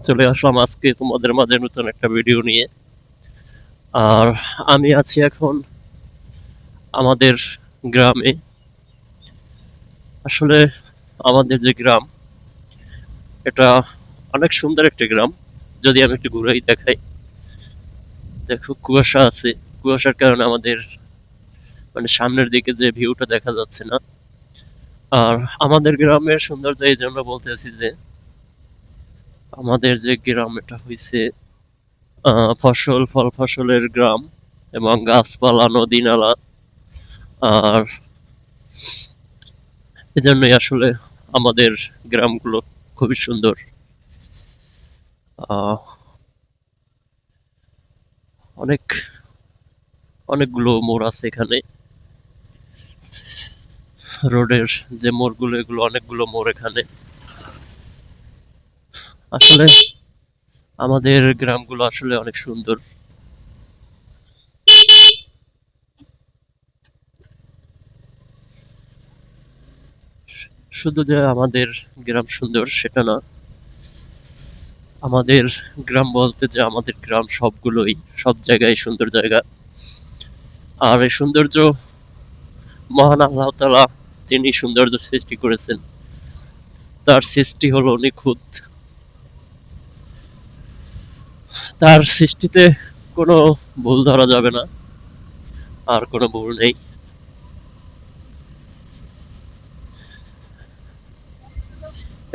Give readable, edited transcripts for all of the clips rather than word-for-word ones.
চলে আসলাম আজকে তোমাদের মাঝে নতুন একটা ভিডিও নিয়ে। আর আমি আছি এখন আমাদের গ্রামে। আসলে আমাদের যে গ্রাম, এটা অনেক সুন্দর একটা গ্রাম। যদি আমি একটু ঘুরেই দেখাই, দেখো কুয়াশা আছে। কুয়াশার কারণে আমাদের মানে সামনের দিকে যে ভিউটা দেখা যাচ্ছে না। আর আমাদের গ্রামের সৌন্দর্য এই জন্য বলতেছি যে আমাদের যে গ্রাম, এটা হইছে ফল ফসলের গ্রাম এবং গাছপালা নদী নালা। আর এজন্যই আসলে আমাদের গ্রামগুলো খুবই সুন্দর। আহ, অনেক অনেকগুলো মোড় আছে এখানে। রোডের যে মোড়গুলো, এগুলো অনেকগুলো মোড় এখানে। আসলে আমাদের গ্রামগুলো আসলে অনেক সুন্দর। শুধু যে আমাদের গ্রাম সুন্দর সেটা না, আমাদের গ্রাম বলতে যে আমাদের গ্রাম সবগুলোই সব জায়গায় সুন্দর জায়গা। আর এই সৌন্দর্য মহান আল্লাহ তাআলা, তিনি সৌন্দর্য সৃষ্টি করেছেন। তার সৃষ্টি হলো নিখুঁত। তার সৃষ্টিতে কোনো ভুল ধরা যাবে না, আর কোনো ভুল নেই।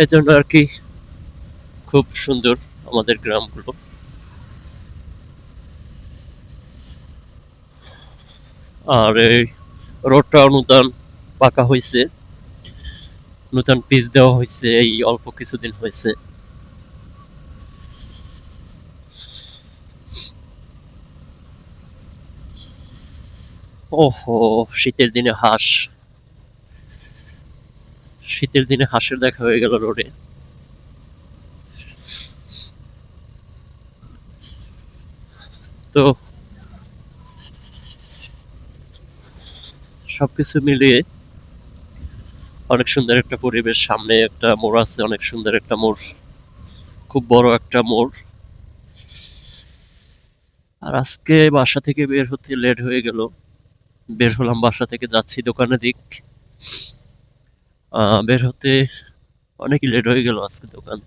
এজন্য আর কি খুব সুন্দর আমাদের গ্রামগুলো। আর এই রোডটা নতুন পাকা হয়েছে, নতুন পিচ দেওয়া হয়েছে এই অল্প কিছুদিন হয়েছে। ওহো, শীতের দিনে হাঁস, শীতের দিনে হাঁসের দেখা হয়ে গেল রোডে। তো সবকিছু মিলিয়ে অনেক সুন্দর একটা পরিবেশ। সামনে একটা মোড় আছে, অনেক সুন্দর একটা মোড়, খুব বড় একটা মোড়। আর আজকে বাসা থেকে বের হতে লেট হয়ে গেল। বের হলাম বাসা থেকে, যাচ্ছি দোকানের দিক। বের হতে অনেকই লেট হয়ে গেল আজকে দোকান।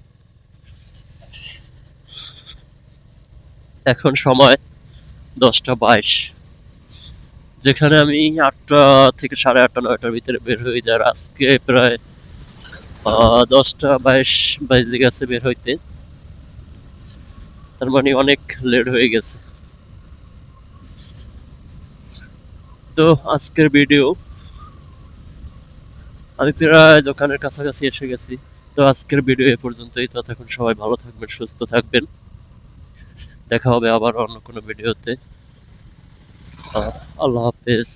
এখন সময় 10টা 22, যেখানে আমি 8টা থেকে সাড়ে 8টা 9টার ভিতরে বের হয়ে যাই। আর আজকে প্রায় 10টা 22 বেজে গেছে বের হইতে। তার মানে অনেক লেট হয়ে গেছে। তো আজকের ভিডিও, আমি প্রায় দোকানের কাছাকাছি এসে গেছি। তো আজকের ভিডিও এ পর্যন্তই। ততক্ষণ সবাই ভালো থাকবেন, সুস্থ থাকবেন। দেখা হবে আবার অন্য কোনো ভিডিওতে। আল্লাহ হাফেজ।